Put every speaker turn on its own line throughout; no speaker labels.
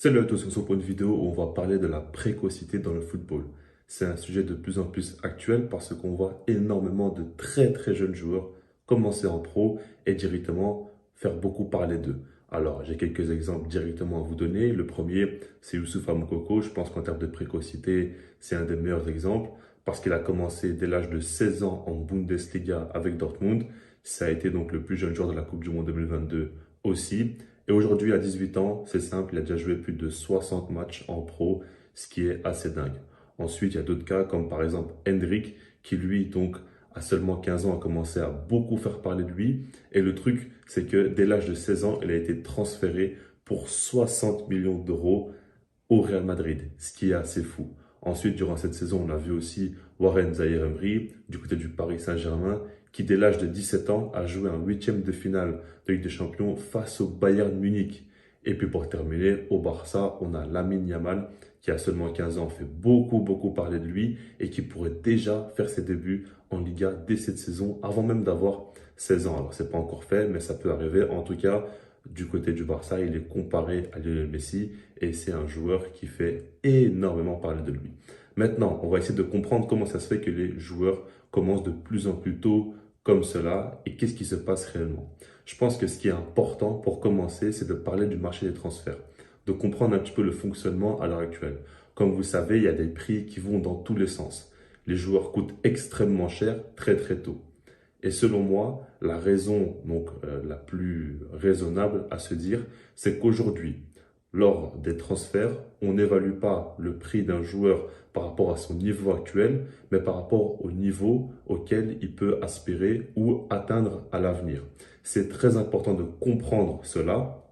Salut à tous, sur ce point de vidéo où on va parler de la précocité dans le football. C'est un sujet de plus en plus actuel parce qu'on voit énormément de très jeunes joueurs commencer en pro et directement faire beaucoup parler d'eux. Alors, j'ai quelques exemples directement à vous donner. Le premier, c'est Youssoupha Moukoko. Je pense qu'en termes de précocité, c'est un des meilleurs exemples parce qu'il a commencé dès l'âge de 16 ans en Bundesliga avec Dortmund. Ça a été donc le plus jeune joueur de la Coupe du Monde 2022 aussi. Et aujourd'hui, à 18 ans, c'est simple, il a déjà joué plus de 60 matchs en pro, ce qui est assez dingue. Ensuite, il y a d'autres cas, comme par exemple Hendrik, qui lui, donc, à seulement 15 ans, a commencé à beaucoup faire parler de lui. Et le truc, c'est que dès l'âge de 16 ans, il a été transféré pour 60 millions d'euros au Real Madrid, ce qui est assez fou. Ensuite, durant cette saison, on a vu aussi Warren Zaïre-Emery du côté du Paris Saint-Germain, qui dès l'âge de 17 ans a joué un huitième de finale de Ligue des Champions face au Bayern Munich. Et puis pour terminer, au Barça, on a Lamine Yamal, qui a seulement 15 ans, fait beaucoup parler de lui et qui pourrait déjà faire ses débuts en Liga dès cette saison, avant même d'avoir 16 ans. Alors, c'est pas encore fait, mais ça peut arriver. En tout cas, du côté du Barça, il est comparé à Lionel Messi et c'est un joueur qui fait énormément parler de lui. Maintenant, on va essayer de comprendre comment ça se fait que les joueurs commencent de plus en plus tôt comme cela et qu'est-ce qui se passe réellement. Je pense que ce qui est important pour commencer, c'est de parler du marché des transferts, de comprendre un petit peu le fonctionnement à l'heure actuelle. Comme vous savez, il y a des prix qui vont dans tous les sens. Les joueurs coûtent extrêmement cher très tôt. Et selon moi, la raison la plus raisonnable à se dire, c'est qu'aujourd'hui, lors des transferts, on n'évalue pas le prix d'un joueur par rapport à son niveau actuel, mais par rapport au niveau auquel il peut aspirer ou atteindre à l'avenir. C'est très important de comprendre cela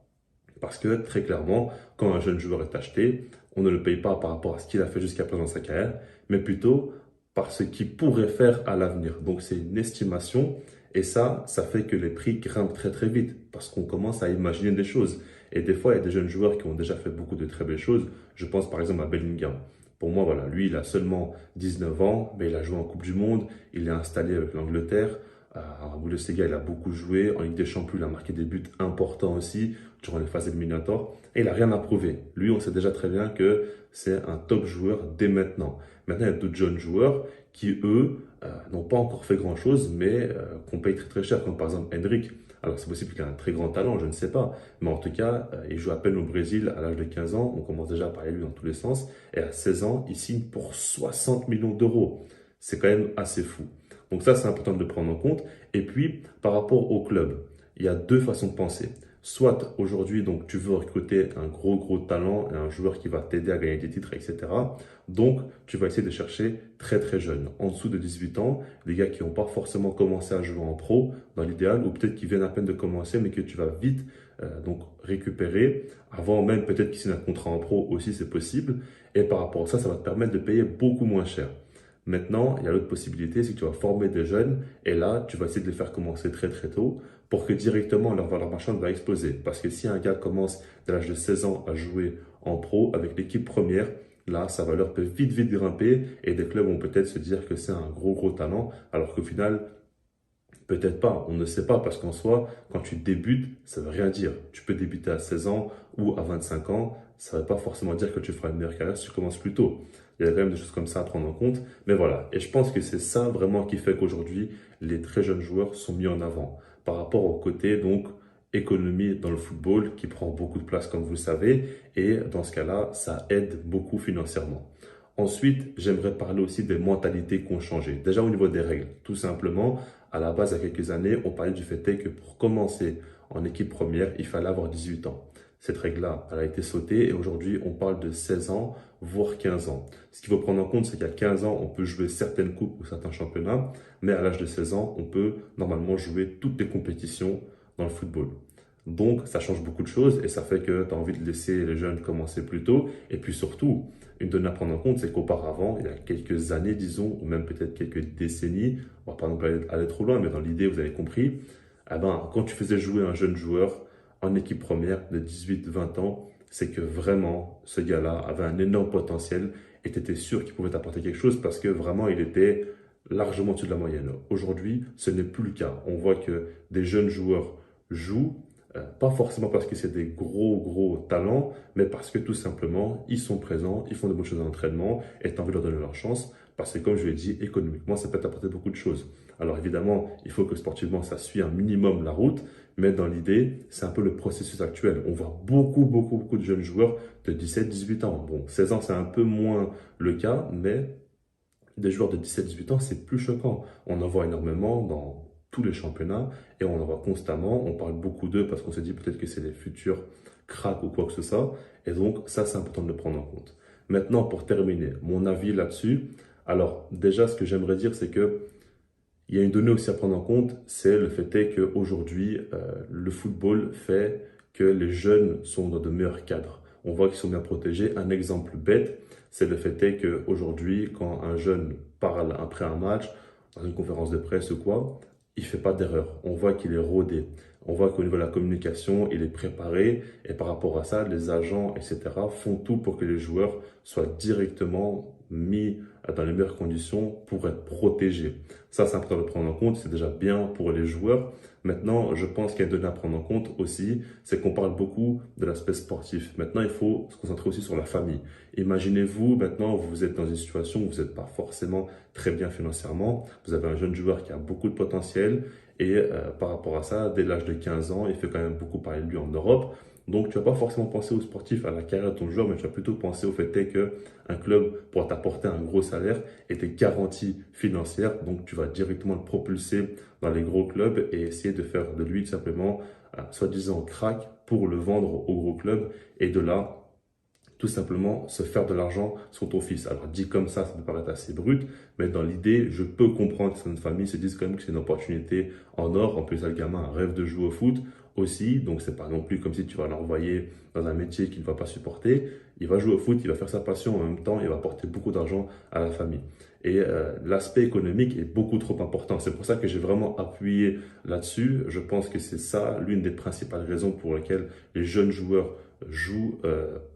parce que très clairement, quand un jeune joueur est acheté, on ne le paye pas par rapport à ce qu'il a fait jusqu'à présent dans sa carrière, mais plutôt par ce qu'il pourrait faire à l'avenir. Donc c'est une estimation et ça fait que les prix grimpent très vite parce qu'on commence à imaginer des choses. Et des fois, il y a des jeunes joueurs qui ont déjà fait beaucoup de très belles choses. Je pense par exemple à Bellingham. Pour moi, voilà, lui, il a seulement 19 ans, mais il a joué en Coupe du Monde, il est installé avec l'Angleterre. En Bundesliga, il a beaucoup joué. En Ligue des Champions, il a marqué des buts importants aussi durant les phases éliminatoires. Et il n'a rien à prouver. Lui, on sait déjà très bien que c'est un top joueur dès maintenant. Maintenant, il y a d'autres jeunes joueurs qui, eux, n'ont pas encore fait grand-chose, mais qu'on paye très cher, comme par exemple Hendrik. Alors, c'est possible qu'il ait un très grand talent, je ne sais pas. Mais en tout cas, il joue à peine au Brésil à l'âge de 15 ans. On commence déjà à parler de lui dans tous les sens. Et à 16 ans, il signe pour 60 millions d'euros. C'est quand même assez fou. Donc ça, c'est important de le prendre en compte. Et puis, par rapport au club, il y a deux façons de penser. Soit aujourd'hui, donc tu veux recruter un gros talent, un joueur qui va t'aider à gagner des titres, etc. Donc, tu vas essayer de chercher très jeune, en dessous de 18 ans, des gars qui n'ont pas forcément commencé à jouer en pro, dans l'idéal, ou peut-être qui viennent à peine de commencer, mais que tu vas vite donc récupérer, avant même peut-être qu'ils signent un contrat en pro aussi, c'est possible. Et par rapport à ça, ça va te permettre de payer beaucoup moins cher. Maintenant, il y a l'autre possibilité, c'est que tu vas former des jeunes et là, tu vas essayer de les faire commencer très tôt pour que directement leur valeur marchande va exploser. Parce que si un gars commence dès l'âge de 16 ans à jouer en pro avec l'équipe première, là, sa valeur peut vite grimper et des clubs vont peut-être se dire que c'est un gros talent alors qu'au final, peut-être pas, on ne sait pas, parce qu'en soi, quand tu débutes, ça ne veut rien dire. Tu peux débuter à 16 ans ou à 25 ans, ça ne veut pas forcément dire que tu feras une meilleure carrière si tu commences plus tôt. Il y a quand même des choses comme ça à prendre en compte. Mais voilà, et je pense que c'est ça vraiment qui fait qu'aujourd'hui, les très jeunes joueurs sont mis en avant par rapport au côté, donc, économie dans le football qui prend beaucoup de place, comme vous le savez. Et dans ce cas-là, ça aide beaucoup financièrement. Ensuite, j'aimerais parler aussi des mentalités qui ont changé. Déjà au niveau des règles, tout simplement, à la base, il y a quelques années, on parlait du fait que pour commencer en équipe première, il fallait avoir 18 ans. Cette règle-là, elle a été sautée et aujourd'hui, on parle de 16 ans, voire 15 ans. Ce qu'il faut prendre en compte, c'est qu'à 15 ans, on peut jouer certaines coupes ou certains championnats, mais à l'âge de 16 ans, on peut normalement jouer toutes les compétitions dans le football. Donc, ça change beaucoup de choses et ça fait que tu as envie de laisser les jeunes commencer plus tôt. Et puis surtout, une donnée à prendre en compte, c'est qu'auparavant, il y a quelques années, disons, ou même peut-être quelques décennies, on va pas non plus aller trop loin, mais dans l'idée, vous avez compris, eh ben, quand tu faisais jouer un jeune joueur en équipe première de 18-20 ans, c'est que vraiment, ce gars-là avait un énorme potentiel et tu étais sûr qu'il pouvait t'apporter quelque chose parce que vraiment, il était largement au-dessus de la moyenne. Aujourd'hui, ce n'est plus le cas. On voit que des jeunes joueurs jouent, Pas forcément parce que c'est des gros talents, mais parce que tout simplement, ils sont présents, ils font de bonnes choses à l'entraînement et tu as envie de leur donner leur chance. Parce que comme je l'ai dit, économiquement, ça peut t'apporter beaucoup de choses. Alors évidemment, il faut que sportivement, ça suit un minimum la route, mais dans l'idée, c'est un peu le processus actuel. On voit beaucoup de jeunes joueurs de 17-18 ans. Bon, 16 ans, c'est un peu moins le cas, mais des joueurs de 17-18 ans, c'est plus choquant. On en voit énormément dans tous les championnats et on en voit constamment. On parle beaucoup d'eux parce qu'on se dit peut-être que c'est les futurs cracks ou quoi que ce soit. Et donc, ça, c'est important de le prendre en compte. Maintenant, pour terminer, mon avis là-dessus. Alors, déjà, ce que j'aimerais dire, c'est que il y a une donnée aussi à prendre en compte, c'est le fait est qu'aujourd'hui, le football fait que les jeunes sont dans de meilleurs cadres. On voit qu'ils sont bien protégés. Un exemple bête, c'est le fait est qu'aujourd'hui, quand un jeune parle après un match, dans une conférence de presse ou quoi, il fait pas d'erreur. On voit qu'il est rodé. On voit qu'au niveau de la communication, il est préparé. Et par rapport à ça, les agents, etc., font tout pour que les joueurs soient directement mis dans les meilleures conditions pour être protégés. Ça, c'est important de le prendre en compte. C'est déjà bien pour les joueurs. Maintenant, je pense qu'il y a une donnée à prendre en compte aussi, c'est qu'on parle beaucoup de l'aspect sportif. Maintenant, il faut se concentrer aussi sur la famille. Imaginez-vous, maintenant, vous êtes dans une situation où vous n'êtes pas forcément très bien financièrement. Vous avez un jeune joueur qui a beaucoup de potentiel et par rapport à ça, dès l'âge de 15 ans, il fait quand même beaucoup parler de lui en Europe. Donc, tu vas pas forcément penser au sportif, à la carrière de ton joueur, mais tu vas plutôt penser au fait qu'un club pourra t'apporter un gros salaire et des garanties financières. Donc, tu vas directement le propulser dans les gros clubs et essayer de faire de lui tout simplement, soi-disant, crack pour le vendre au gros club. Et de là, tout simplement se faire de l'argent sur ton fils. Alors dit comme ça peut paraître assez brut, mais dans l'idée, je peux comprendre que certaines familles se disent quand même que c'est une opportunité en or. En plus, le gamin a un rêve de jouer au foot aussi, donc c'est pas non plus comme si tu vas l'envoyer dans un métier qu'il ne va pas supporter. Il va jouer au foot, il va faire sa passion en même temps, il va apporter beaucoup d'argent à la famille. Et l'aspect économique est beaucoup trop important. C'est pour ça que j'ai vraiment appuyé là-dessus. Je pense que c'est ça l'une des principales raisons pour lesquelles les jeunes joueurs jouent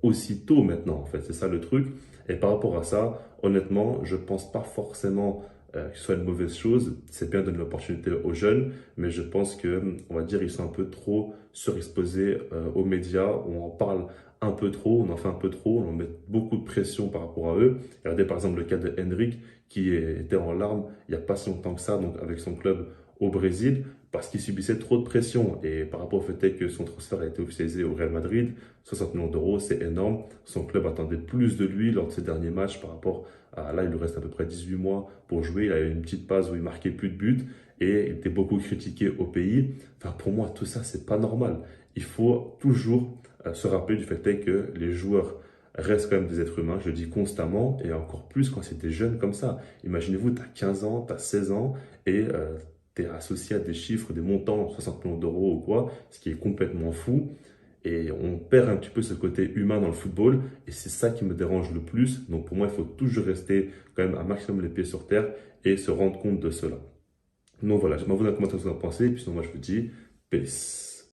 aussitôt maintenant, en fait. C'est ça le truc. Et par rapport à ça, honnêtement, je pense pas forcément que ce soit une mauvaise chose. C'est bien de donner l'opportunité aux jeunes, mais je pense que, on va dire, ils sont un peu trop surexposés aux médias. On en parle un peu trop, on en fait un peu trop, on met beaucoup de pression par rapport à eux. Regardez par exemple le cas de Henrik qui était en larmes il n'y a pas si longtemps que ça, donc avec son club au Brésil, parce qu'il subissait trop de pression. Et par rapport au fait que son transfert a été officialisé au Real Madrid, 60 millions d'euros, c'est énorme. Son club attendait plus de lui lors de ses derniers matchs par rapport à là, il lui reste à peu près 18 mois pour jouer. Il a eu une petite passe où il marquait plus de buts et il était beaucoup critiqué au pays. Enfin, pour moi, tout ça, c'est pas normal. Il faut toujours se rappeler du fait que les joueurs restent quand même des êtres humains, je le dis constamment, et encore plus quand c'est des jeunes comme ça. Imaginez-vous, tu as 15 ans, tu as 16 ans, et tu es associé à des chiffres, des montants, 60 millions d'euros ou quoi, ce qui est complètement fou. Et on perd un petit peu ce côté humain dans le football, et c'est ça qui me dérange le plus. Donc pour moi, il faut toujours rester quand même un maximum les pieds sur terre et se rendre compte de cela. Donc voilà, je m'envoie dans les commentaires ce que vous en pensez, et puis sinon moi je vous dis peace.